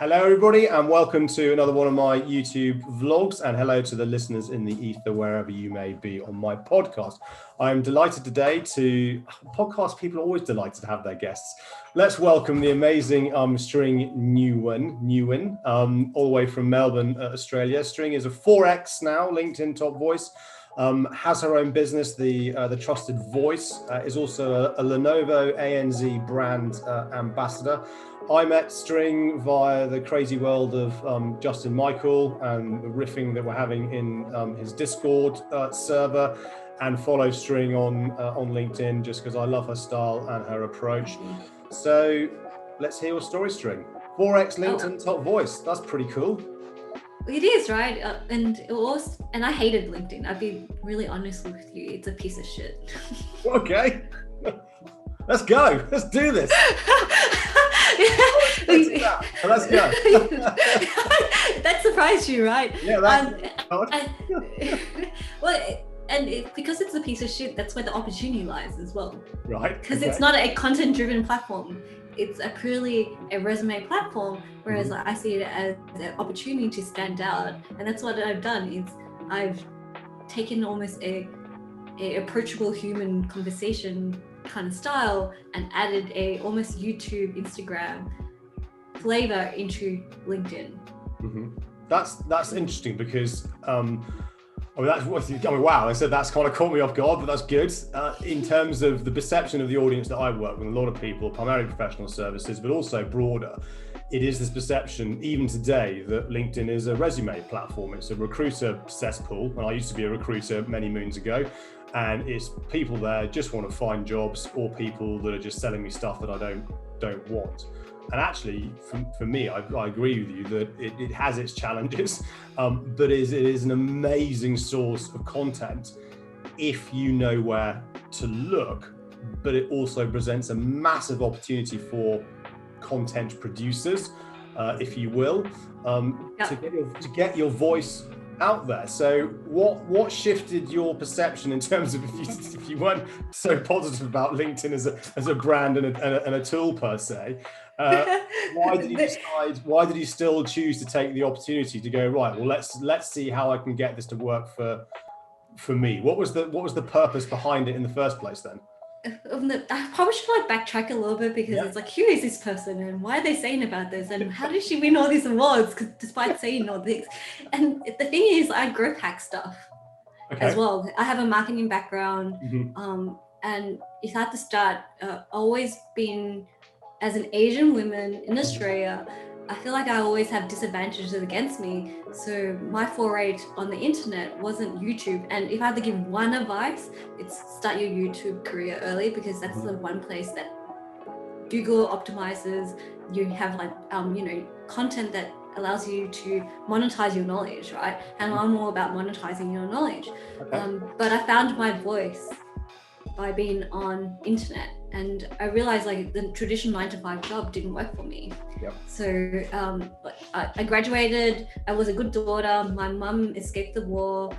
Hello everybody and welcome to another one of my YouTube vlogs, and hello to the listeners in the ether wherever you may be on my podcast. I'm delighted today to podcast people are always delighted to have their guests. Let's welcome the amazing String Nguyen, all the way from Melbourne, Australia. String is a 4X now LinkedIn top voice. Has her own business, the Trusted Voice, is also a Lenovo ANZ brand ambassador. I met String via the crazy world of Justin Michael and the riffing that we're having in his Discord server, and follow String on LinkedIn just because I love her style and her approach. So let's hear your story, String. 4X LinkedIn top voice. That's pretty cool. It is, right? And I hated LinkedIn. I'd be really honest with you. It's a piece of shit. Okay. Let's go. Let's do this. Let's go. That surprised you, right? Yeah. Because it's a piece of shit, that's where the opportunity lies as well. Right. Because it's not a content-driven platform. It's purely a resume platform, whereas I see it as an opportunity to stand out, and that's what I've done. Is I've taken almost a approachable human conversation kind of style and added a almost YouTube, Instagram flavor into LinkedIn. That's interesting because wow! I said that's kind of caught me off guard, but that's good. In terms of the perception of the audience that I work with, a lot of people, primarily professional services, but also broader, it is this perception, even today, that LinkedIn is a resume platform. It's a recruiter cesspool, and I used to be a recruiter many moons ago, and it's people there just want to find jobs, or people that are just selling me stuff that I don't want. And actually, for me, I agree with you that it has its challenges, but it is an amazing source of content if you know where to look. But it also presents a massive opportunity for content producers, if you will, to get your voice out there. So what shifted your perception in terms of if you weren't so positive about LinkedIn as a brand and a tool per se? Why did you still choose to take the opportunity to go, right, well, let's see how I can get this to work for me? What was the purpose behind it in the first place then? I probably should backtrack a little bit, because it's like, who is this person and why are they saying about this and how did she win all these awards despite saying all this? And the thing is, I growth hack stuff as well. I have a marketing background, and if I had to start, always been, as an Asian woman in Australia, I feel like I always have disadvantages against me. So my foray on the internet wasn't YouTube. And if I had to give one advice, it's start your YouTube career early, because that's the one place that Google optimizes. You have content that allows you to monetize your knowledge, right? And I'm all about monetizing your knowledge. But I found my voice by being on internet, and I realized the traditional 9-to-5 job didn't work for me. So I graduated. I was a good daughter. My mum escaped the war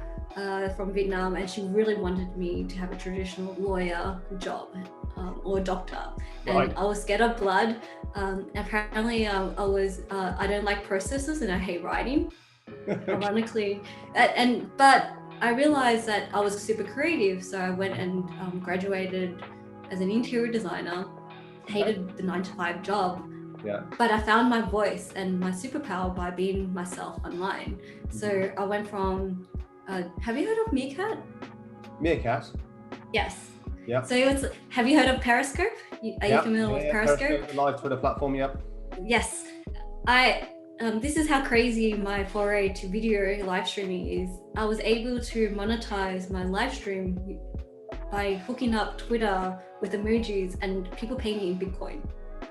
from Vietnam, and she really wanted me to have a traditional lawyer job or a doctor. And I was scared of blood. Apparently I don't like processes and I hate writing, ironically. But I realized that I was super creative, so I went and graduated as an interior designer. Hated the 9-to-5 job, but I found my voice and my superpower by being myself online. So I went from, have you heard of Meerkat? Meerkat? Yes. Yeah. So have you heard of Periscope? Are you familiar with Periscope? The live Twitter platform, Yes. This is how crazy my foray to video live streaming is. I was able to monetize my live stream by hooking up Twitter with emojis, and people pay me in Bitcoin.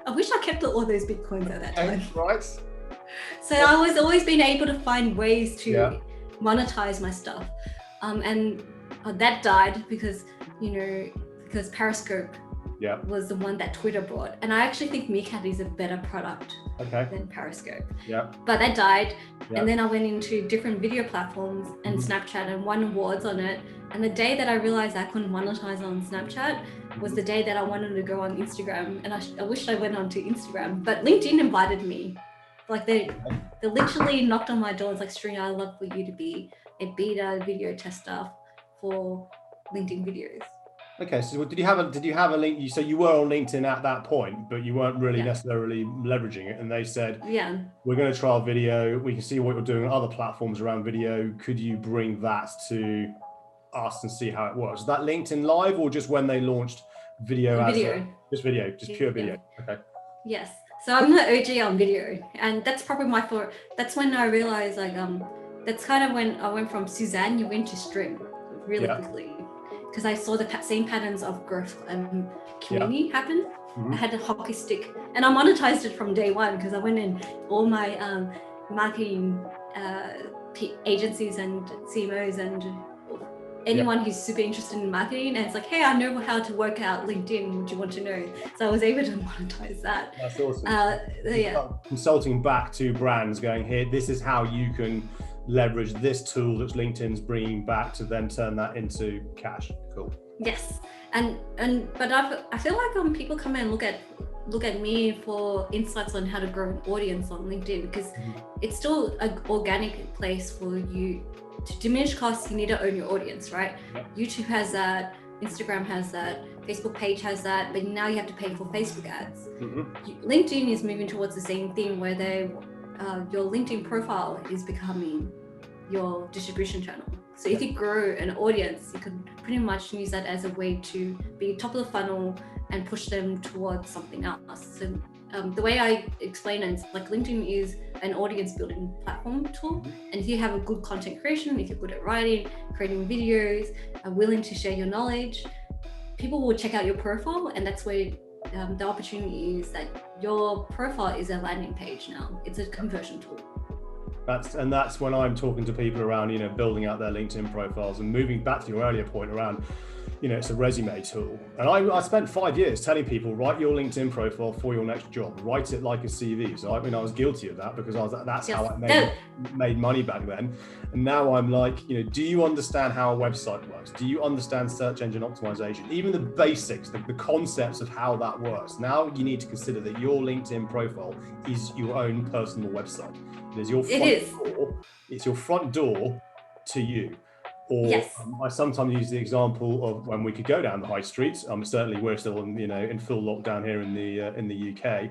I wish I kept all those Bitcoins at that time. Right. So I was always been able to find ways to monetize my stuff. And that died because Periscope was the one that Twitter brought. And I actually think Meerkat is a better product than Periscope. But that died. And then I went into different video platforms and Snapchat and won awards on it. And the day that I realized I couldn't monetize on Snapchat was the day that I wanted to go on Instagram. And I wished I went onto Instagram, but LinkedIn invited me Like they literally knocked on my door. It's like, String, I'd love for you to be a beta video tester for LinkedIn videos. Okay, so did you have a link? So you were on LinkedIn at that point, but you weren't really necessarily leveraging it. And they said, we're going to trial video. We can see what you're doing on other platforms around video. Could you bring that to us and see how it works? Is that LinkedIn Live or just when they launched video? Just pure video. Okay. Yes. So I'm the OG on video, and that's probably that's when I realized, like, that's kind of when I went from Suzanne Nguyen to String really quickly, because I saw the same patterns of growth and community happen. I had a hockey stick, and I monetized it from day one because I went in all my marketing agencies and CMOs and anyone who's super interested in marketing, and it's like, hey, I know how to work out LinkedIn, would you want to know? So I was able to monetize that. That's awesome. Consulting back to brands, going, here, this is how you can leverage this tool that LinkedIn's bringing back to then turn that into cash. Cool. Yes, but I feel like people come and look at me for insights on how to grow an audience on LinkedIn, because it's still an organic place for you. To diminish costs, you need to own your audience, right? YouTube has that, Instagram has that, Facebook page has that, but now you have to pay for Facebook ads. LinkedIn is moving towards the same thing, where your LinkedIn profile is becoming your distribution channel. So if you grow an audience, you can pretty much use that as a way to be top of the funnel and push them towards something else. So the way I explain it is, like, LinkedIn is an audience building platform tool. And if you have a good content creation, if you're good at writing, creating videos, are willing to share your knowledge, people will check out your profile. And that's where the opportunity is, that your profile is a landing page now. It's a conversion tool. That's when I'm talking to people around, building out their LinkedIn profiles, and moving back to your earlier point around, it's a resume tool. And I spent 5 years telling people, write your LinkedIn profile for your next job, write it like a CV. So I was guilty of that, because that's how I made money back then. And now I'm like, do you understand how a website works? Do you understand search engine optimization? Even the basics, the concepts of how that works. Now you need to consider that your LinkedIn profile is your own personal website. It is your front door. It's your front door to you. Or I sometimes use the example of when we could go down the high streets. Certainly we're still in full lockdown here in the UK.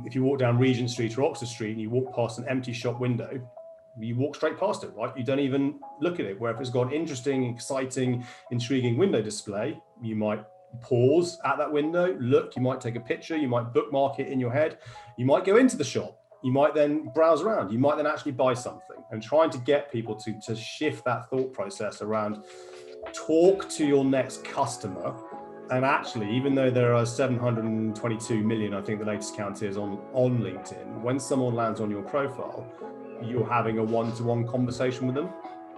If you walk down Regent Street or Oxford Street and you walk past an empty shop window, you walk straight past it, right? You don't even look at it. Where if it's got an interesting, exciting, intriguing window display, you might pause at that window, look, you might take a picture, you might bookmark it in your head, you might go into the shop. You might then browse around. You might then actually buy something. And trying to get people to shift that thought process around, talk to your next customer. And actually, even though there are 722 million, I think the latest count is on LinkedIn, when someone lands on your profile, you're having a one-to-one conversation with them.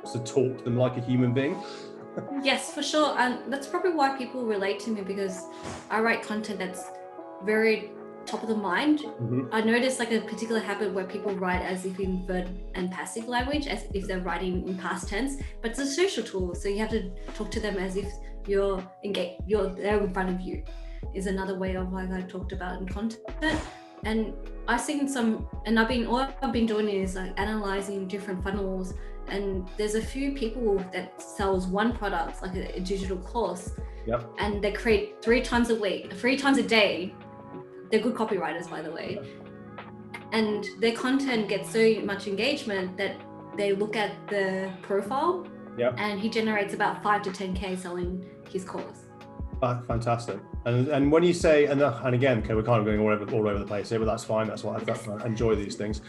So talk to them like a human being. Yes, for sure. And that's probably why people relate to me, because I write content that's very top of the mind. I noticed like a particular habit where people write as if in verb and passive language, as if they're writing in past tense, but it's a social tool. So you have to talk to them as if you're engaged, they're in front of you, is another way of, like I talked about in content. And I've seen all I've been doing is like analyzing different funnels. And there's a few people that sells one product, like a digital course, and they create 3 times a week, 3 times a day. They're good copywriters, by the way. And their content gets so much engagement that they look at the profile and he generates about 5 to 10K selling his course. Fantastic. And when you say, and again, okay, we're kind of going all over the place here, but that's fine. That's why I enjoy these things.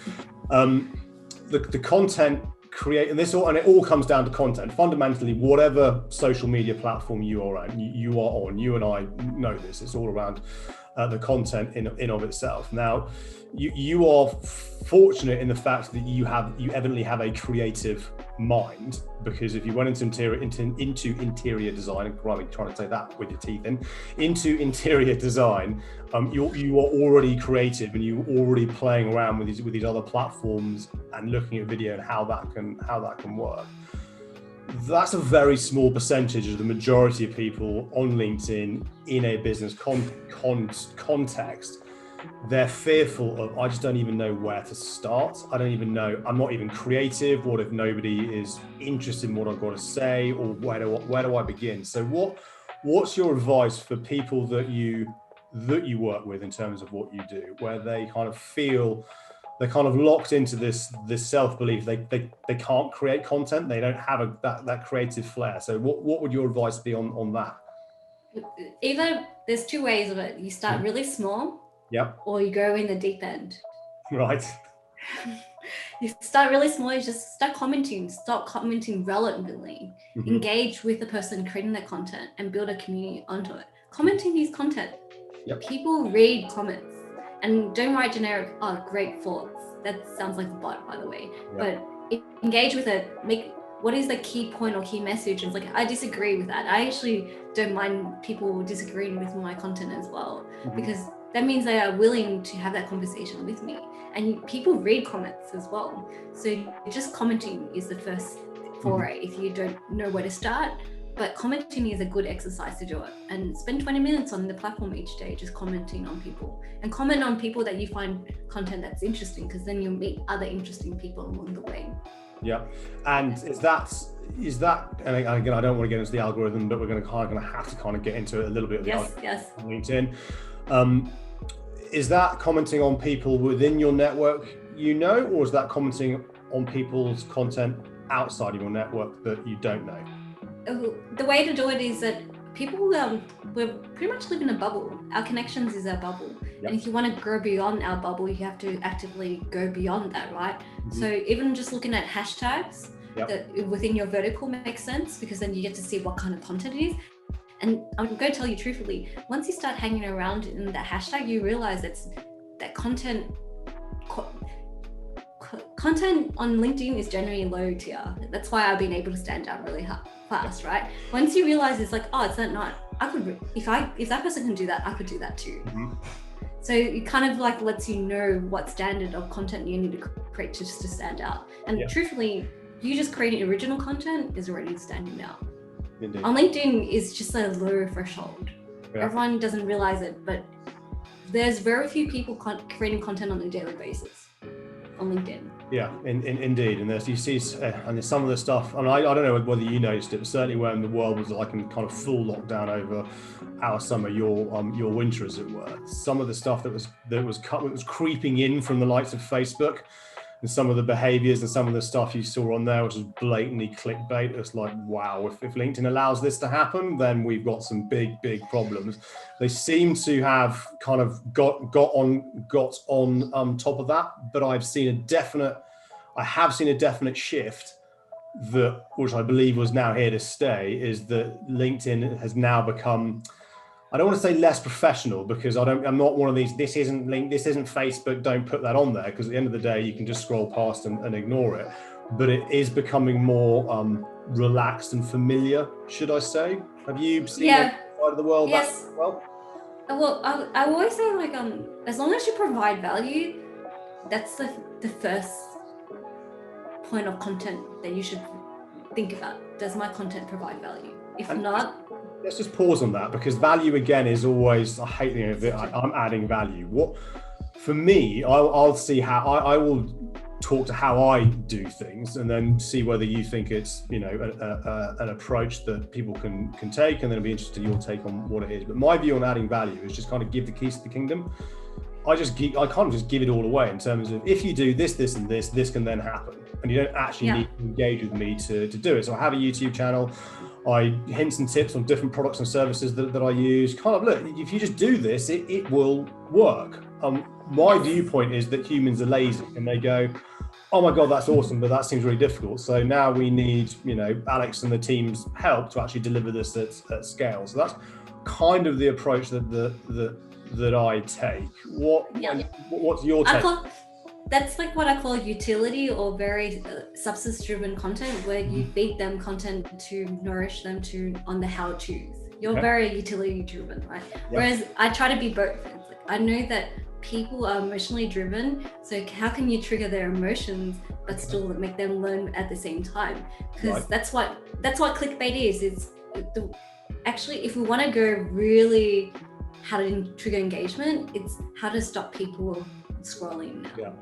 The content and it all comes down to content. Fundamentally, whatever social media platform you are on, you and I know this, it's all around the content in of itself. Now, you are fortunate in the fact that you evidently have a creative mind, because if you went into interior design, and probably trying to say that with your teeth into interior design, you are already creative, and you're already playing around with these other platforms and looking at video and how that can work. That's a very small percentage of the majority of people on LinkedIn in a business context. they're fearful of, I just don't even know where to start. I don't even know, I'm not even creative. What if nobody is interested in what I've got to say, or where do I begin? So what's your advice for people that you work with in terms of what you do, where they kind of feel they're kind of locked into this self-belief, they can't create content, they don't have that creative flair? So what would your advice be on that? Either there's two ways of it. You start really small, Yep. or you go in the deep end. Right. You start really small, you just start commenting, start commenting relevantly, engage with the person creating the content and build a community onto it. Commenting is content. Yep. People read comments, and don't write generic, oh, great thoughts. That sounds like a bot, by the way. Yep. But engage with it, what is the key point or key message? And it's like, I disagree with that. I actually don't mind people disagreeing with my content as well, because that means they are willing to have that conversation with me. And people read comments as well. So just commenting is the first foray if you don't know where to start. But commenting is a good exercise to do it. And spend 20 minutes on the platform each day just commenting on people. And comment on people that you find content that's interesting, because then you'll meet other interesting people along the way. Yeah. And is that, and again, I don't want to get into the algorithm, but we're going to have to kind of get into it a little bit. Yes. On LinkedIn. Is that commenting on people within your network, or is that commenting on people's content outside of your network that you don't know? The way to do it is that people, we're pretty much live in a bubble. Our connections is our bubble. Yep. And if you want to grow beyond our bubble, you have to actively go beyond that, right? So even just looking at hashtags that within your vertical makes sense, because then you get to see what kind of content it is. And I'm going to tell you truthfully, once you start hanging around in that hashtag, you realize that content on LinkedIn is generally low tier. That's why I've been able to stand out really fast, right? Once you realize it's like, oh, it's not, I could, if that person can do that, I could do that too. So it kind of like lets you know what standard of content you need to create just to stand out. And truthfully, you just creating original content is already standing out. Indeed. On LinkedIn is just a low threshold. Everyone doesn't realize it, but there's very few people creating content on a daily basis on LinkedIn. Yeah, indeed. And you see, and there's some of the stuff, and I don't know whether you noticed it, but certainly when the world was like in kind of full lockdown over our summer, your winter, as it were, some of the stuff that was creeping in from the likes of Facebook, and some of the behaviors and some of the stuff you saw on there, which was blatantly clickbait. It's like, wow, if LinkedIn allows this to happen, then we've got some big problems. They seem to have kind of got on top of that, but I have seen a definite shift which I believe was now here to stay, is that LinkedIn has now become, I don't want to say less professional, because I'm not one of these, this isn't Facebook, don't put that on there, because at the end of the day, you can just scroll past and ignore it. But it is becoming more relaxed and familiar, should I say? Have you seen that side of the world? Yes. Well, I always say, like, as long as you provide value, that's the first point of content that you should think about. Does my content provide value? If not, let's just pause on that, because value again is always, I hate the idea of it, I'm adding value. What, for me, I'll see how I will talk to how I do things, and then see whether you think it's, an approach that people can take, and then I'll be interested in your take on what it is. But my view on adding value is just kind of give the keys to the kingdom. I can't just give it all away in terms of, if you do this and this can then happen, and you don't actually need to engage with me to do it. So I have a YouTube channel. I hints and tips on different products and services that I use. Kind of, look, if you just do this, it will work. My viewpoint is that humans are lazy, and they go, oh my God, that's awesome, but that seems really difficult. So now we need, Alex and the team's help to actually deliver this at scale. So that's kind of the approach that I take. What's your take? That's like what I call utility, or very substance-driven content, where you feed them content to nourish them on the how-tos. You're very utility-driven, right? Yep. Whereas I try to be both. It's like, I know that people are emotionally driven, so how can you trigger their emotions but still make them learn at the same time? Because that's what clickbait is. Actually, if we want to go really how to trigger engagement. It's how to stop people scrolling now. Yeah.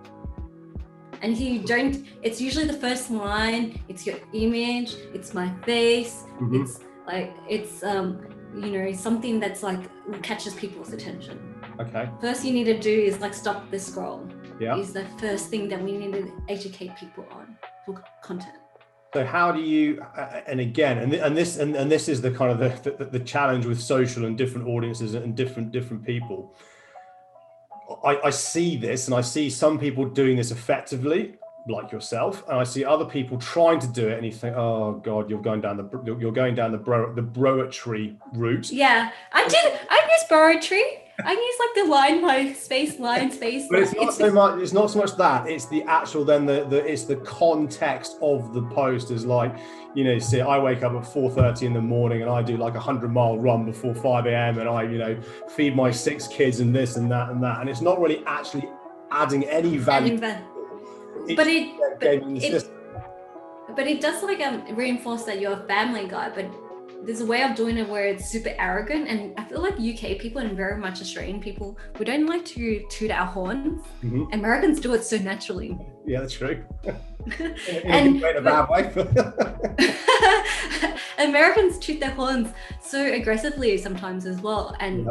And if you don't, it's usually the first line, it's your image, it's my face, it's like, it's, you know, something that's like catches people's attention. Okay. First you need to do is like stop the scroll. Yeah. Is the first thing that we need to educate people on for content. So how do you, and again, and this is the kind of the challenge with social and different audiences and different people. I see this, and I see some people doing this effectively, like yourself, and I see other people trying to do it, and you think, oh God, you're going down the broetry route. Yeah, I use broetry. I use like the line by space, line space. But it's not so much. It's not so much that. It's the actual it's the context of the post. Is like, you know, see, I wake up at 4:30 in the morning and I do like a 100-mile run before 5 a.m. and I, you know, feed my 6 kids and this and that, and it's not really actually adding any value. But it does like reinforce that you're a family guy, but there's a way of doing it where it's super arrogant, and I feel like UK people and very much Australian people, we don't like to toot our horns. Americans do it so naturally. Yeah, that's true. in a bad way. Americans toot their horns so aggressively sometimes as well, and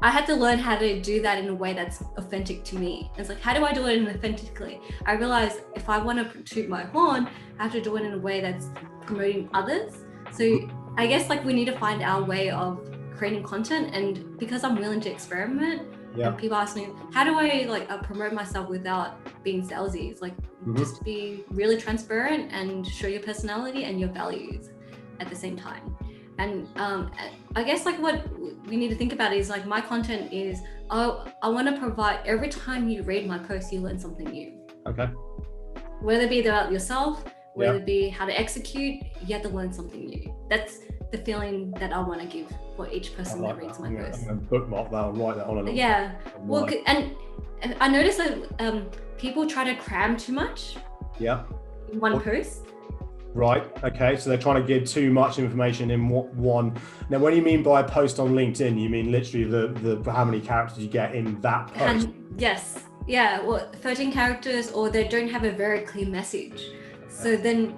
I had to learn how to do that in a way that's authentic to me. It's like, how do I do it authentically? I realized if I want to toot my horn, I have to do it in a way that's promoting others. So I guess like we need to find our way of creating content, and because I'm willing to experiment, and people ask me, how do I like promote myself without being salesy? It's like just be really transparent and show your personality and your values at the same time. And I guess like what we need to think about is like my content is, I want to provide, every time you read my post, you learn something new. Okay. Whether it be about yourself, whether it be how to execute, you have to learn something new. That's the feeling that I want to give for each person that reads my post. I'm going to bookmark that and write that on. Yeah. Well, and I noticed that people try to cram too much. Yeah. In one post. Right. Okay. So they're trying to give too much information in one. Now, what do you mean by a post on LinkedIn? You mean literally the how many characters you get in that post? Yes. Yeah. Well, 13 characters, or they don't have a very clear message. So then,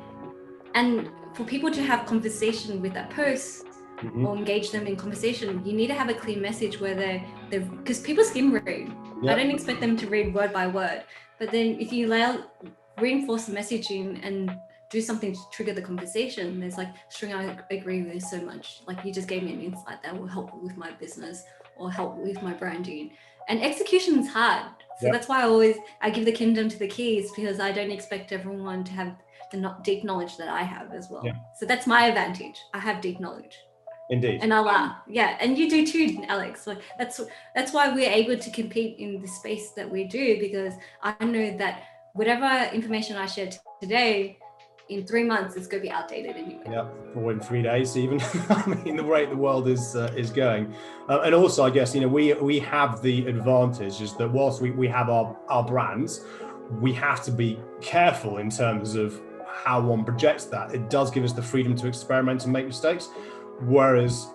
and for people to have conversation with that post or engage them in conversation, you need to have a clear message where they're because people skim read. I don't expect them to read word by word, but then if you reinforce the messaging and do something to trigger the conversation, there's like, String, I agree with you so much. Like, you just gave me an insight that will help with my business or help with my branding. And execution is hard. So that's why I give the kingdom to the keys, because I don't expect everyone to have the deep knowledge that I have as well. So that's my advantage. I have deep knowledge. Indeed. And and you do too, Alex. Like that's why we're able to compete in the space that we do, because I know that whatever information I share today, in 3 months it's going to be outdated anyway. Yeah, or in 3 days even. I mean, the rate the world is going, and also I guess, you know, we have the advantage is that whilst we have our brands, we have to be careful in terms of how one projects that. It does give us the freedom to experiment and make mistakes, whereas,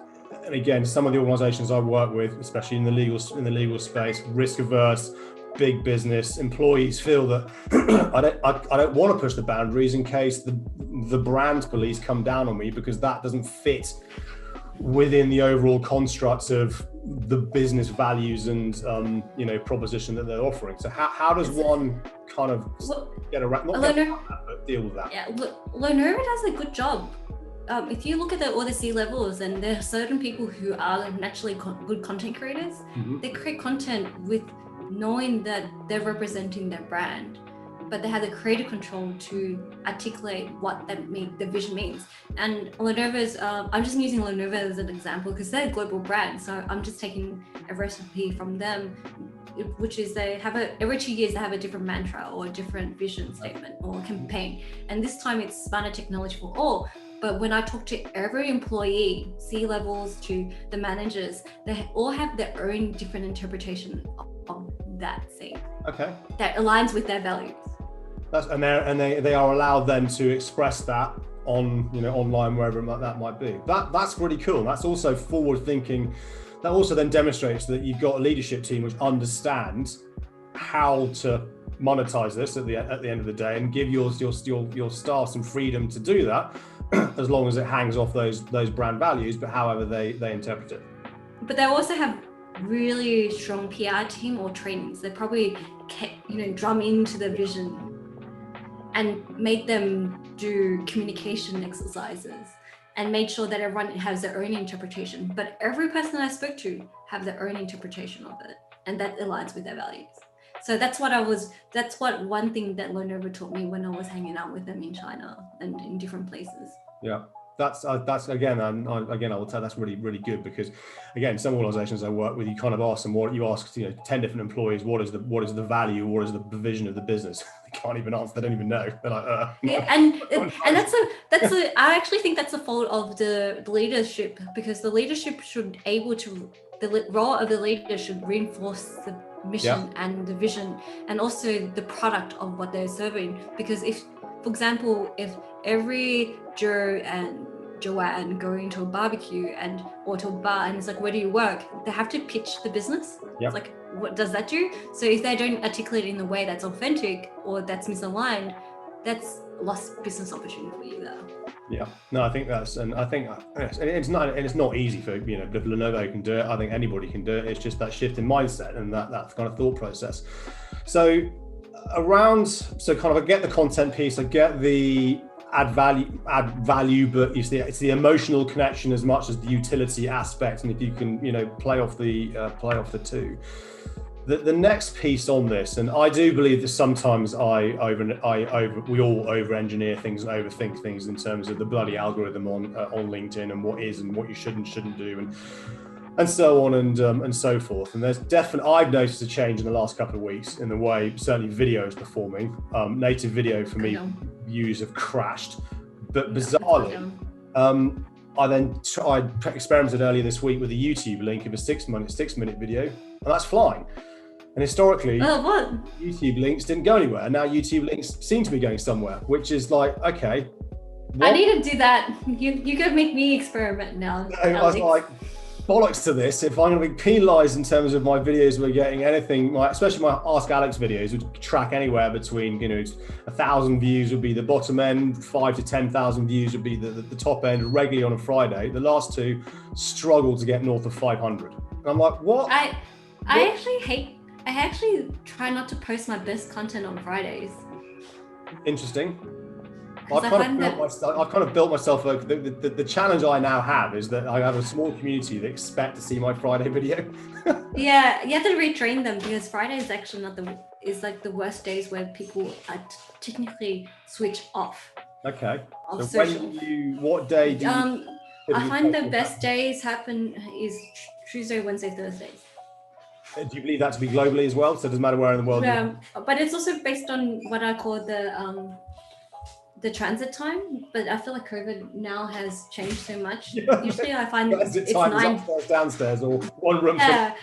and again, some of the organizations I work with, especially in the legal space, risk averse, big business, employees feel that I don't want to push the boundaries in case the brand police come down on me, because that doesn't fit within the overall constructs of the business values and you know, proposition that they're offering. So how does one kind of get around, but deal with that? Yeah, Lenovo does a good job. If you look at all the C-levels, and there are certain people who are naturally good content creators, they create content with knowing that they're representing their brand, but they have the creative control to articulate what the vision means. And Lenovo's, I'm just using Lenovo as an example because they're a global brand. So I'm just taking a recipe from them, which is they have every 2 years they have a different mantra or a different vision statement or campaign. And this time it's smarter technology for all. But when I talk to every employee, C-levels to the managers, they all have their own different interpretation of that thing. Okay. That aligns with their values. They are allowed then to express that on, you know, online, wherever that might be. That's really cool. That's also forward thinking that also then demonstrates that you've got a leadership team which understands how to monetize this at the end of the day, and give your staff some freedom to do that, as long as it hangs off those brand values, but however they interpret it. But they also have really strong PR team or trainings. They probably drum into the vision and made them do communication exercises and made sure that everyone has their own interpretation. But every person I spoke to have their own interpretation of it, and that aligns with their values. So that's what one thing that Lenovo taught me when I was hanging out with them in China and in different places. Yeah, that's again, I will tell that's really, really good, because again, some organizations I work with, you kind of ask them, 10 different employees, what is the value, what is the vision of the business? They can't even answer, they don't even know. They're like, yeah, and I actually think that's the fault of the leadership, because the leadership the role of the leader should reinforce the mission and the vision, and also the product of what they're serving. Because if, for example, if every Joe and Joanne go into a barbecue or to a bar and it's like, where do you work? They have to pitch the business. It's like, what does that do? So if they don't articulate it in a way that's authentic or that's misaligned, that's lost business opportunity for you there. Yeah, no, I think it's not easy for, if Lenovo can do it, I think anybody can do it. It's just that shift in mindset and that kind of thought process. So kind of, I get the content piece, I get the add value, but it's the emotional connection as much as the utility aspect. And if you can, play off the two. The next piece on this, and I do believe that sometimes we all over-engineer things and overthink things in terms of the bloody algorithm on LinkedIn and what is and what you should and shouldn't do and so on and so forth. And I've noticed a change in the last couple of weeks in the way certainly video is performing. Native video for me, views have crashed, but bizarrely, I experimented earlier this week with a YouTube link of a 6-minute video, and that's flying. And historically, YouTube links didn't go anywhere. And now YouTube links seem to be going somewhere, which is like, okay. What? I need to do that. You gotta make me experiment now. I was like, bollocks to this. If I'm going to be penalised in terms of my videos, we're getting anything, especially my Ask Alex videos, would track anywhere between, 1,000 views would be the bottom end, 5,000 to 10,000 views would be the top end regularly on a Friday. The last two struggle to get north of 500. And I'm like, what? I actually try not to post my best content on Fridays. Interesting. I've kind of built myself. The challenge I now have is that I have a small community that expect to see my Friday video. Yeah, you have to retrain them, because Friday is actually the worst days where people technically switch off. Okay. So social. What day do you? I find the best days is Tuesday, Wednesday, Thursdays. Do you believe that to be globally as well? So it doesn't matter where in the world. Yeah, but it's also based on what I call the transit time. But I feel like COVID now has changed so much. Usually I find it's 9 upstairs, downstairs, or one room. Yeah,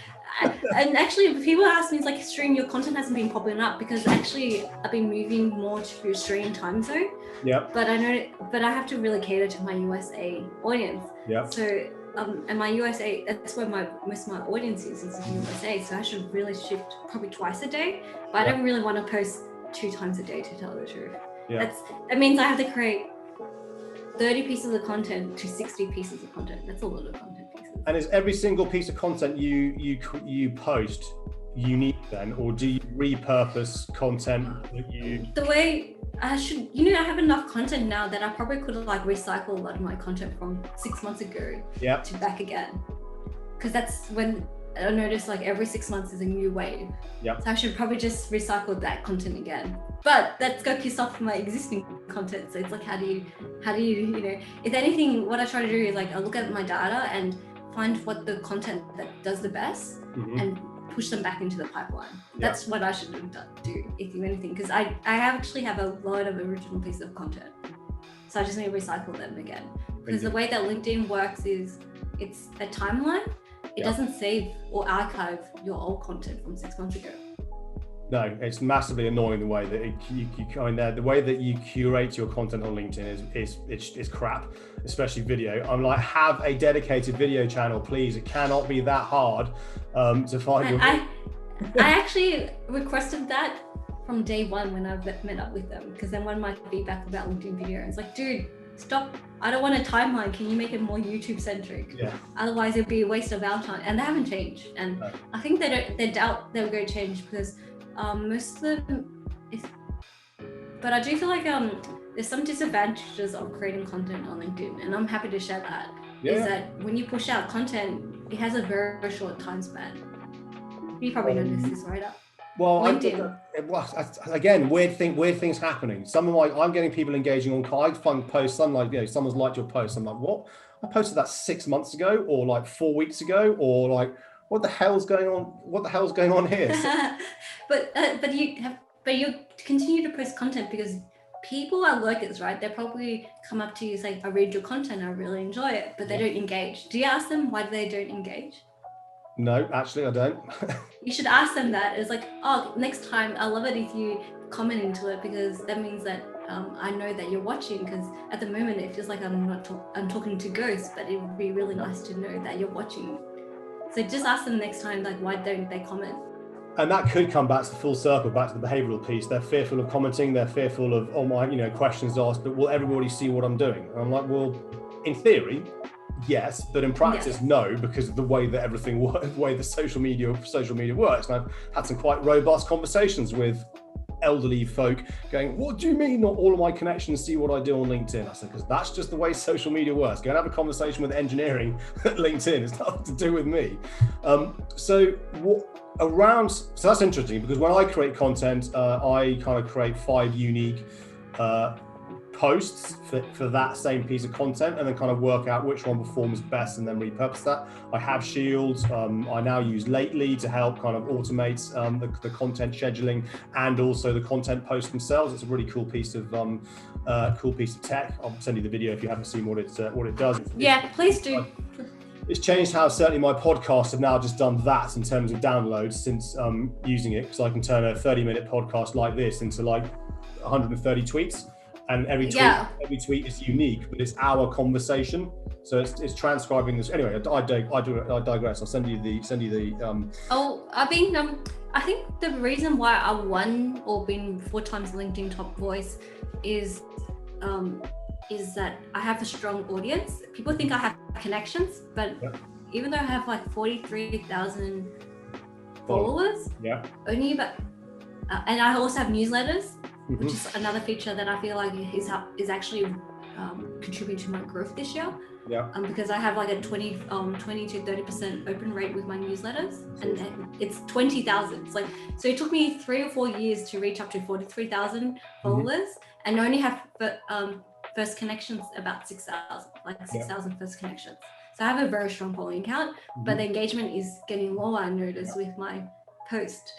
and actually people ask me, it's like, String, your content hasn't been popping up, because actually I've been moving more to Australian time zone. Yeah. But I have to really cater to my USA audience. Yeah. So and my USA, that's where most of my audience is in USA. So I should really shift probably twice a day, but I don't really want to post 2 times a day, to tell the truth. Yeah. That means I have to create 30 pieces of content to 60 pieces of content. That's a lot of content pieces. And is every single piece of content you post unique then, or do you repurpose content that you? The way I should, I have enough content now that I probably could recycle a lot of my content from 6 months ago to back again. Because that's when I notice every 6 months is a new wave. Yeah. So I should probably just recycle that content again. But that's got pissed off my existing content. So it's like, how do you, if anything, what I try to do is I look at my data and find what the content that does the best and push them back into the pipeline. That's what I should do, if you anything, because I actually have a lot of original pieces of content. So I just need to recycle them again. Because the way that LinkedIn works is it's a timeline. It doesn't save or archive your old content from 6 months ago. No, it's massively annoying the way that you go in there. The way that you curate your content on LinkedIn is crap, especially video. I'm like, have a dedicated video channel, please. It cannot be that hard to find your. I actually requested that from day one when I met up with them, because then one of my feedback about LinkedIn video, it's like, dude, stop. I don't want a timeline. Can you make it more YouTube centric? Yeah. Otherwise, it'd be a waste of our time. And they haven't changed. And No. I think they doubt they'll go change, because most of them, but I do feel like there's some disadvantages of creating content on LinkedIn, and I'm happy to share that. Yeah. Is that when you push out content, it has a very short time span. You probably noticed this, right? Well, LinkedIn. Again, weird things happening. I'm getting people engaging on. I find posts. I'm like, someone's liked your post. I'm like, what? I posted that 6 months ago, or like 4 weeks ago, or like, what the hell's going on? What the hell's going on here? But you continue to post content because people are lurkers, right? They probably come up to you and say, I read your content, I really enjoy it, but they don't engage. Do you ask them why they don't engage? No, actually, I don't. You should ask them that. It's like, oh, next time, I love it if you comment into it, because that means that I know that you're watching. Because at the moment, it feels like I'm talking to ghosts, but it would be really nice to know that you're watching. So just ask them next time, like, why don't they comment? And that could come back to full circle, back to the behavioural piece. They're fearful of commenting. They're fearful of, my, questions asked, but will everybody see what I'm doing? And I'm like, well, in theory, yes, but in practice, no, because of the way that everything works, the way the social media works. And I've had some quite robust conversations with elderly folk going, what do you mean not all of my connections see what I do on LinkedIn? I said, because that's just the way social media works. Go and have a conversation with engineering at LinkedIn. It's nothing to do with me. So that's interesting, because when I create content, I kind of create 5 unique posts for that same piece of content, and then kind of work out which one performs best and then repurpose that. I have shields. I now use Lately to help kind of automate the content scheduling and also the content posts themselves. It's a really cool piece of tech. I'll send you the video if you haven't seen what it does. Yeah, please do. It's changed how certainly my podcasts have now just done that in terms of downloads since using it, because I can turn a 30-minute podcast like this into like 130 tweets. And every tweet is unique, but it's our conversation. So it's transcribing this. Anyway, I digress. I'll send you the. I think the reason why I won or been 4 times LinkedIn top voice is that I have a strong audience. People think I have connections, but even though I have like 43,000 followers, only about, and I also have newsletters. Mm-hmm. Which is another feature that I feel like is actually contributing to my growth this year. Yeah. Because I have like a 20 to 30% open rate with my newsletters, and it's 20,000. It's like, so it took me 3 or 4 years to reach up to 43,000 followers, and I only have first connections about 6,000, like 6,000 first connections. So I have a very strong following count, but the engagement is getting lower, I notice, with my post.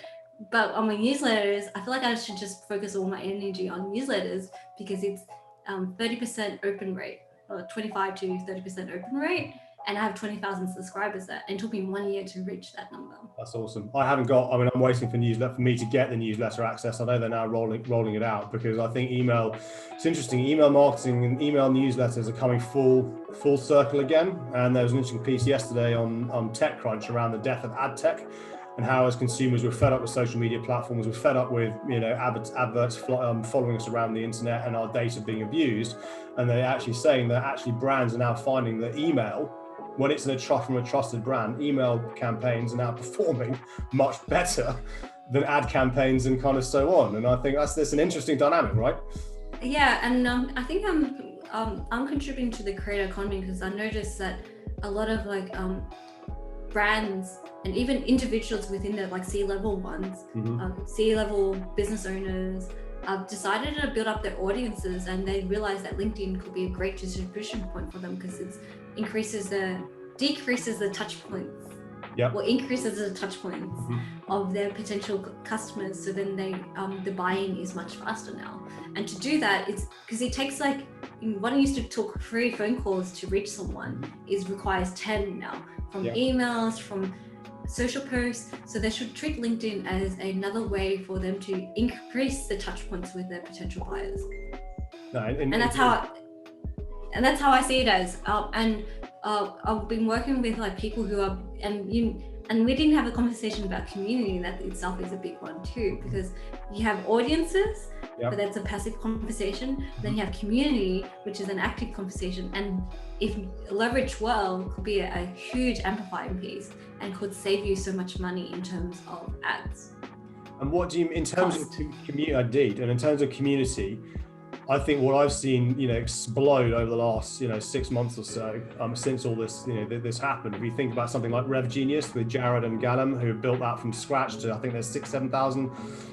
But on my newsletters, I feel like I should just focus all my energy on newsletters, because it's 30% open rate, or 25 to 30% open rate, and I have 20,000 subscribers there. And it took me 1 year to reach that number. That's awesome. I'm waiting for me to get the newsletter access. I know they're now rolling it out, because I think it's interesting, email marketing and email newsletters are coming full circle again. And there was an interesting piece yesterday on TechCrunch around the death of ad tech, and how as consumers we're fed up with social media platforms, we're fed up with adverts following us around the internet and our data being abused. And they're actually saying that brands are now finding that email, when it's from a trusted brand, email campaigns are now performing much better than ad campaigns and kind of so on. And I think that's an interesting dynamic, right? Yeah, and I think I'm contributing to the creator economy, because I noticed that a lot of brands and even individuals within the C-level ones, C-level business owners, decided to build up their audiences, and they realized that LinkedIn could be a great distribution point for them, because it decreases the touch points, or increases the touch points of their potential customers. So then the buying is much faster now. And to do that, it's because it takes one used to talk 3 phone calls to reach someone requires 10 now, from emails, from social posts. So they should treat LinkedIn as another way for them to increase the touch points with their potential buyers. No, And that's how I see it as. I've been working with like people who are, and we didn't have a conversation about community. That itself is a big one too, because you have audiences, but that's a passive conversation. Then you have community, which is an active conversation, and if leveraged well, could be a huge amplifying piece and could save you so much money in terms of ads. And what do you, in terms of community, indeed, and in terms of community, I think what I've seen, explode over the last, 6 months or so, since all this, this happened. If you think about something like Rev Genius with Jared and Gallum, who built that from scratch to, I think there's 7,000,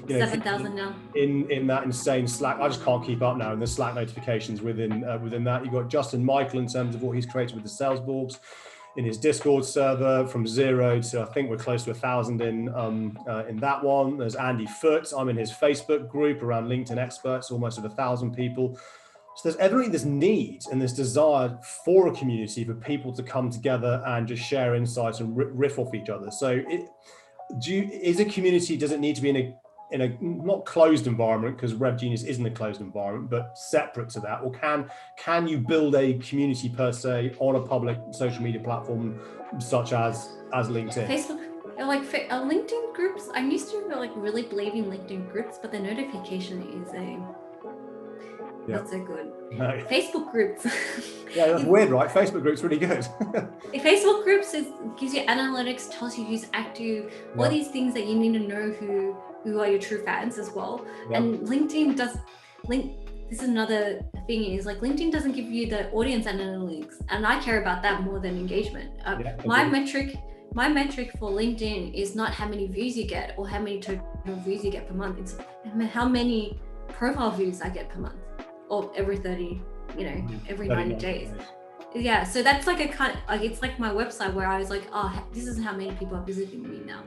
7,000 now in that insane Slack. I just can't keep up now. And the Slack notifications within that. You've got Justin Michael in terms of what he's created with the Salesforce in his Discord server, from 0 to, I think we're close to 1,000 in that one. There's Andy Foote. I'm in his Facebook group around LinkedIn experts, almost at 1,000 people. So there's evidently this need and this desire for a community, for people to come together and just share insights and riff off each other. So is a community, does it need to be in a not closed environment, because Rev Genius isn't a closed environment, but separate to that? Or can you build a community per se on a public social media platform such as LinkedIn? Facebook, like LinkedIn groups. I used to really believe in LinkedIn groups, but the notification is not so good. No. Facebook groups. Yeah, that's weird, right? Facebook groups really good. Facebook groups gives you analytics, tells you who's active, all these things that you need to know who are your true fans as well. And LinkedIn this is another thing, is like LinkedIn doesn't give you the audience analytics, and I care about that more than engagement. My metric for LinkedIn is not how many views you get or how many total views you get per month. It's how many profile views I get per month, or every 30, every 90 days. Yeah, so that's like a kind of, it's like my website where I was like, this is how many people are visiting me now.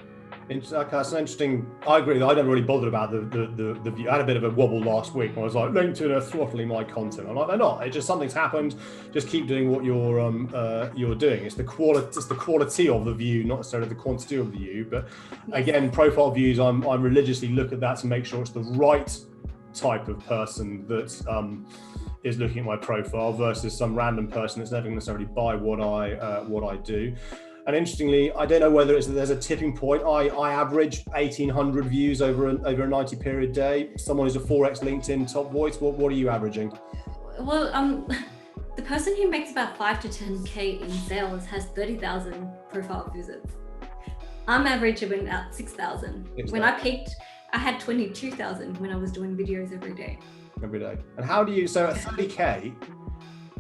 That's an interesting. I agree. I never really bothered about the view. I had a bit of a wobble last week when I was like, LinkedIn are throttling my content. I'm like, they're not. It's just something's happened. Just keep doing what you're doing. It's the quality of the view, not necessarily the quantity of the view. But again, profile views, I'm religiously look at that to make sure it's the right type of person that is looking at my profile versus some random person that's never necessarily buy what I do. And interestingly, I don't know whether there's a tipping point. I average 1,800 views over a 90 period day. Someone who's a 4x LinkedIn top voice, what are you averaging? Well, the person who makes about 5 to 10K in sales has 30,000 profile visits. I'm averaging about 6,000. When I peaked, I had 22,000 when I was doing videos every day. And how do you, so at 30K,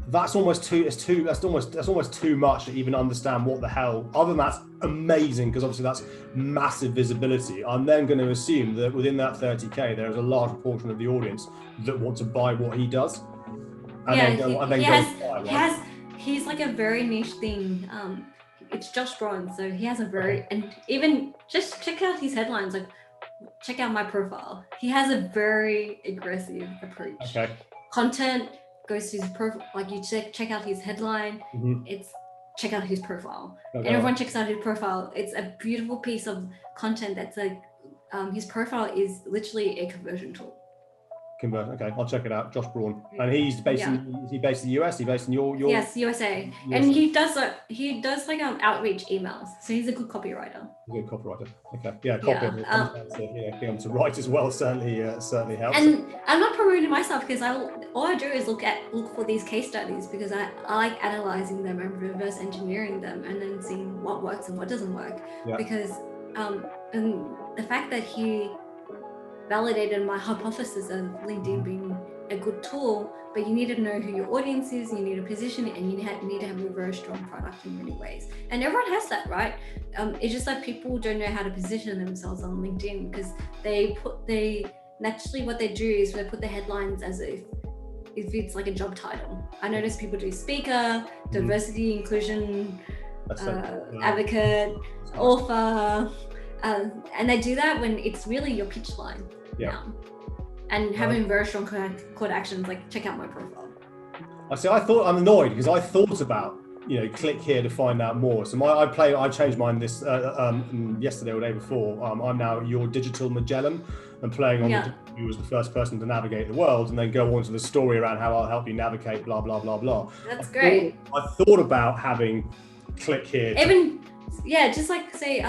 that's almost too much to even understand what the hell. Other than that's amazing, because obviously that's massive visibility. I'm then going to assume that within that 30K, there is a large proportion of the audience that want to buy what he does. He's like a very niche thing. It's Josh Braun, so he has a very, and even just check out his headlines, like check out my profile. He has a very aggressive approach. Okay. Content goes to his profile, like you check out his headline, it's check out his profile. And everyone checks out his profile. It's a beautiful piece of content that's like, his profile is literally a conversion tool. Okay, I'll check it out. Josh Braun, and he's based in the US. He's based in your yes, USA. And he does like outreach emails. So he's a good copywriter. Okay, yeah, being able to write as well certainly helps. And I'm not promoting myself, because all I do is look for these case studies, because I like analyzing them and reverse engineering them, and then seeing what works and what doesn't work. Because and the fact that he validated my hypothesis of LinkedIn being a good tool, but you need to know who your audience is, you need to position it, and you need to have a very strong product in many ways. And everyone has that, right? It's just that people don't know how to position themselves on LinkedIn, because naturally what they do is they put the headlines as if it's like a job title. I notice people do speaker, diversity, inclusion, advocate, author, and they do that when it's really your pitch line. And having very strong call to actions, like check out my profile. I'm annoyed, because I thought about click here to find out more. So I changed mine this yesterday or the day before. I'm now your digital Magellan, and playing on who was the first person to navigate the world, and then go on to the story around how I'll help you navigate blah blah blah blah. That's great. I thought about having click here. Just like say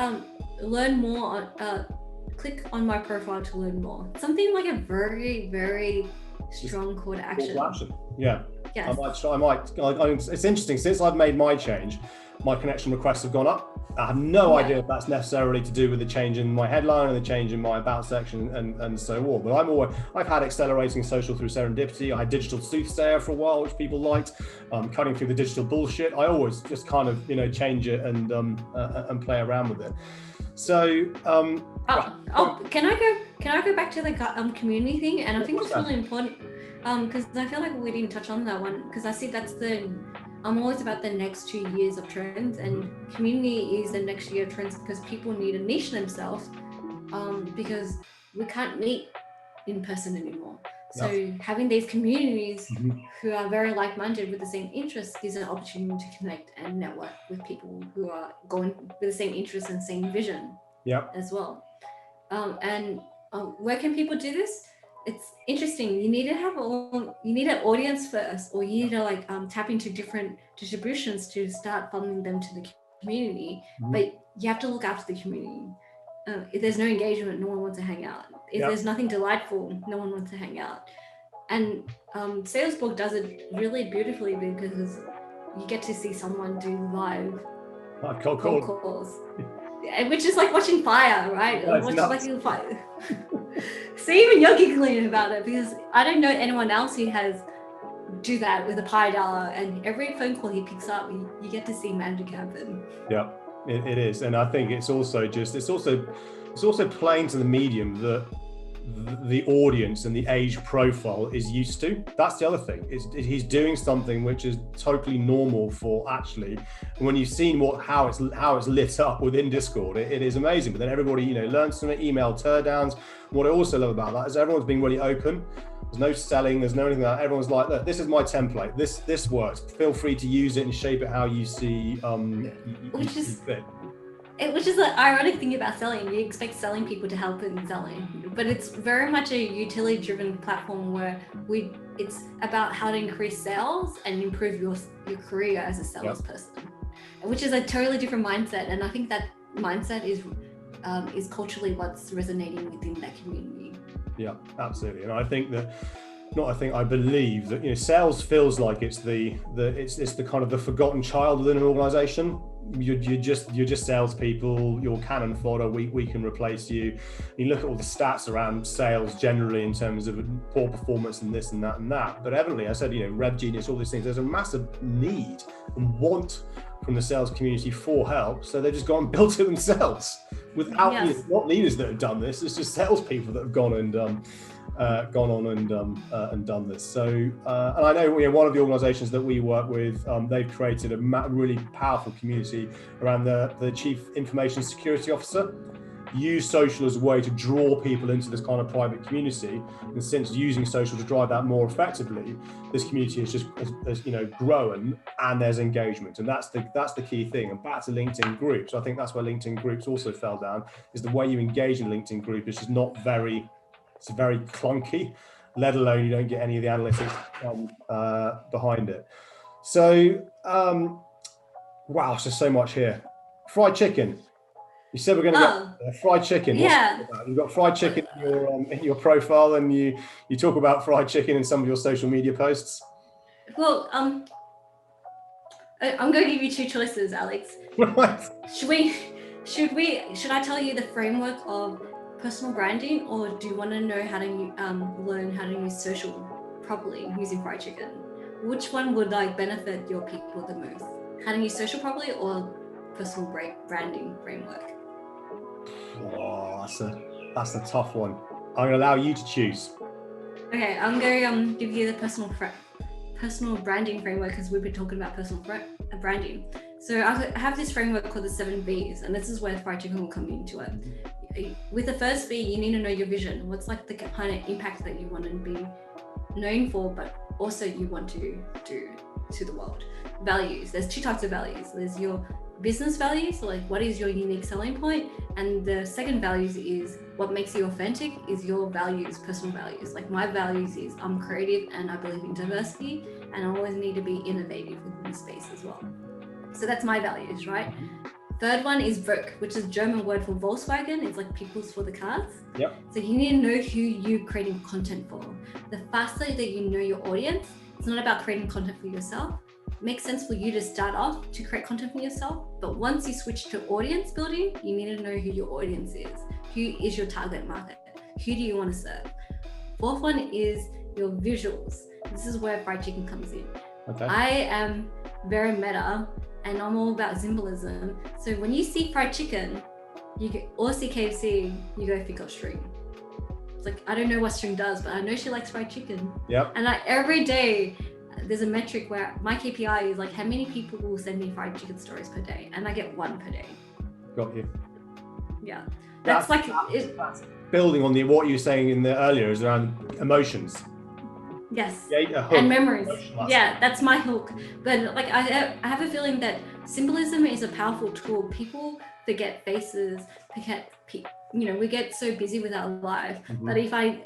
learn more. Click on my profile to learn more. Something like a very, very strong call to action. Yeah. Yes. I might. It's interesting. Since I've made my change, my connection requests have gone up. I have no idea if that's necessarily to do with the change in my headline and the change in my about section and so on. But I've had accelerating social through serendipity. I had digital soothsayer for a while, which people liked. Cutting through the digital bullshit. I always just kind of change it and play around with it. So can I go back to the community thing? And I think it's really important because I feel like we didn't touch on that one, because I see I'm always about the next 2 years of trends, and community is the next year of trends because people need to niche themselves because we can't meet in person anymore. So having these communities who are very like-minded with the same interests gives an opportunity to connect and network with people who are going with the same interests and same vision as well. Where can people do this? It's interesting. You need an audience first, or you need to tap into different distributions to start funneling them to the community. But you have to look after the community. If there's no engagement, no one wants to hang out. If there's nothing delightful, no one wants to hang out. And Salesforce does it really beautifully because you get to see someone do live cold calls, which is like watching fire, right? Watching fire. See, even you're giggling about it because I don't know anyone else who do that with a Pi dollar, and every phone call he picks up, you get to see magic happen. Yeah. It is, and I think it's also playing to the medium that the audience and the age profile is used to. That's the other thing. He's doing something which is totally normal for actually. When you've seen how it's lit up within Discord, it is amazing. But then everybody learns from it, email teardowns. What I also love about that is everyone's being really open. There's no selling, there's no anything like that. Everyone's like, look, this is my template. This works. Feel free to use it and shape it how you see fit. Which is the ironic thing about selling. You expect selling people to help in selling, but it's very much a utility-driven platform where it's about how to increase sales and improve your career as a salesperson, which is a totally different mindset. And I think that mindset is culturally what's resonating within that community. Yeah, absolutely. And I think I believe that sales feels like it's the kind of the forgotten child within an organization. You're just salespeople. You're cannon fodder. We can replace you. You look at all the stats around sales generally in terms of poor performance and this and that and that. But evidently, I said Rev Genius, all these things. There's a massive need and want from the sales community for help. So they've just gone and built it themselves without not leaders that have done this. It's just salespeople that have gone and done this. So, and I know one of the organisations that we work with, they've created a really powerful community around the Chief Information Security Officer. Use social as a way to draw people into this kind of private community, and since using social to drive that more effectively, this community has grown, and there's engagement, and that's the key thing. And back to LinkedIn groups, I think that's where LinkedIn groups also fell down, is the way you engage in LinkedIn group is just not very. It's very clunky, let alone you don't get any of the analytics behind it. So, wow, there's just so much here. Fried chicken. You said we're going to get fried chicken. Yeah. You've got fried chicken in your profile, and you talk about fried chicken in some of your social media posts. Well, I'm going to give you two choices, Alex. Right. Should I tell you the framework of personal branding, or do you want to know how to learn how to use social properly using fried chicken? Which one would benefit your people the most? How to use social properly or personal branding framework? Oh, that's a tough one. I'm going to allow you to choose. Okay, I'm going to give you the personal branding framework because we've been talking about personal branding. So I have this framework called the 7 Bs, and this is where fried chicken will come into it. With the first B, you need to know your vision. What's the kind of impact that you want to be known for, but also you want to do. to the world. Values. There's two types of values. There's your business values, so like what is your unique selling point, and the second values is what makes you authentic is your values, personal values. Like my values is I'm creative and I believe in diversity, and I always need to be innovative within the space as well. So that's my values, right? Third one is Volk, which is a German word for Volkswagen. It's like people's for the cars. Yep. So you need to know who you're creating content for. The faster that you know your audience, it's not about creating content for yourself. It makes sense for you to start off to create content for yourself, but once you switch to audience building, you need to know who your audience is. Who is your target market? Who do you want to serve? Fourth one is your visuals. This is where fried chicken comes in. Okay. I am very meta and I'm all about symbolism. So when you see fried chicken, or see KFC, you go think of String. It's like, I don't know what String does, but I know she likes fried chicken. Yep. And every day, there's a metric where my KPI is like how many people will send me fried chicken stories per day, and I get 1 per day. Got you. Yeah, that's building on what you were saying in the earlier is around emotions. Yes, yeah, and memories. Yeah, that's my hook. But like I have a feeling that symbolism is a powerful tool. People forget faces, we get so busy with our life. But if I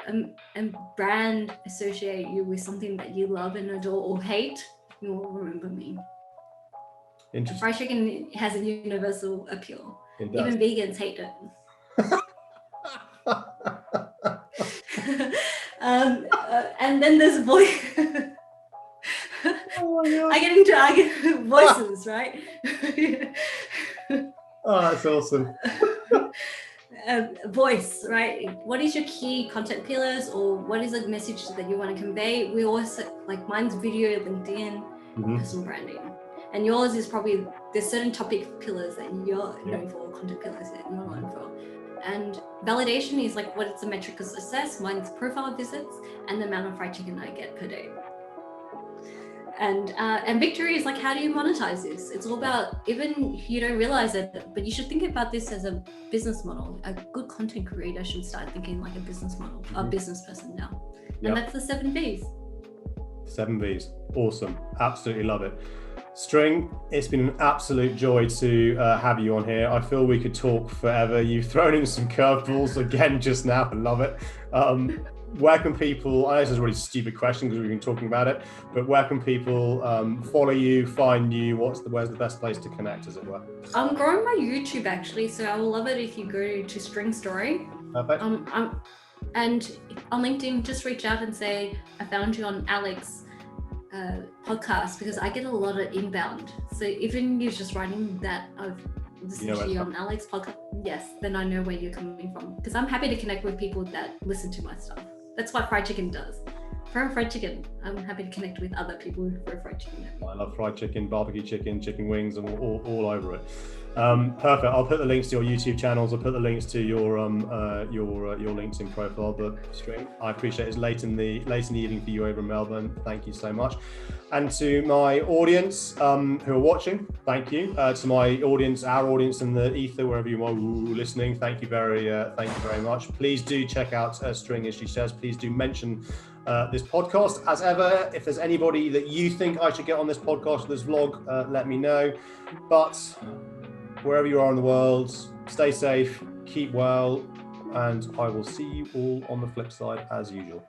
brand associate you with something that you love and adore or hate, you will remember me. Interesting. Fried chicken has a universal appeal. It does. Even vegans hate it. And then there's voice. Oh my God. I get voices, right? Oh, that's awesome. Voice, right? What is your key content pillars, or what is a message that you want to convey? We also like mine's video, LinkedIn, personal branding, and yours is probably there's certain topic pillars that you're known for, content pillars that you're known for. And validation is like what is the metric of success? Mine's profile visits and the amount of fried chicken I get per day. And victory is like, how do you monetize this? It's all about, even you don't realize it, but you should think about this as a business model. A good content creator should start thinking like a business model, a business person now. And that's the 7 V's. 7 V's. Awesome. Absolutely love it. String, it's been an absolute joy to have you on here. I feel we could talk forever. You've thrown in some curveballs again just now. I love it. Where can people, I know this is a really stupid question because we've been talking about it, but where can people follow you, find you? Where's the best place to connect, as it were? I'm growing my YouTube actually, so I will love it if you go to String Story. Perfect. And on LinkedIn, just reach out and say, I found you on Alex podcast, because I get a lot of inbound. So even you're just writing that I've listened to you on Alex podcast, yes, then I know where you're coming from, because I'm happy to connect with people that listen to my stuff. That's what fried chicken does. For fried chicken, I'm happy to connect with other people who prefer fried chicken. I love fried chicken, barbecue chicken, chicken wings, and all over it. Perfect. I'll put the links to your YouTube channels. I'll put the links to your LinkedIn profile. But String, I appreciate it's late in the evening for you over in Melbourne. Thank you so much. And to my audience who are watching, thank you. To my audience, our audience in the ether, wherever you are listening, thank you very much. Please do check out String, as she says. Please do mention this podcast. As ever, if there's anybody that you think I should get on this podcast, this vlog, let me know. But wherever you are in the world, stay safe, keep well, and I will see you all on the flip side as usual.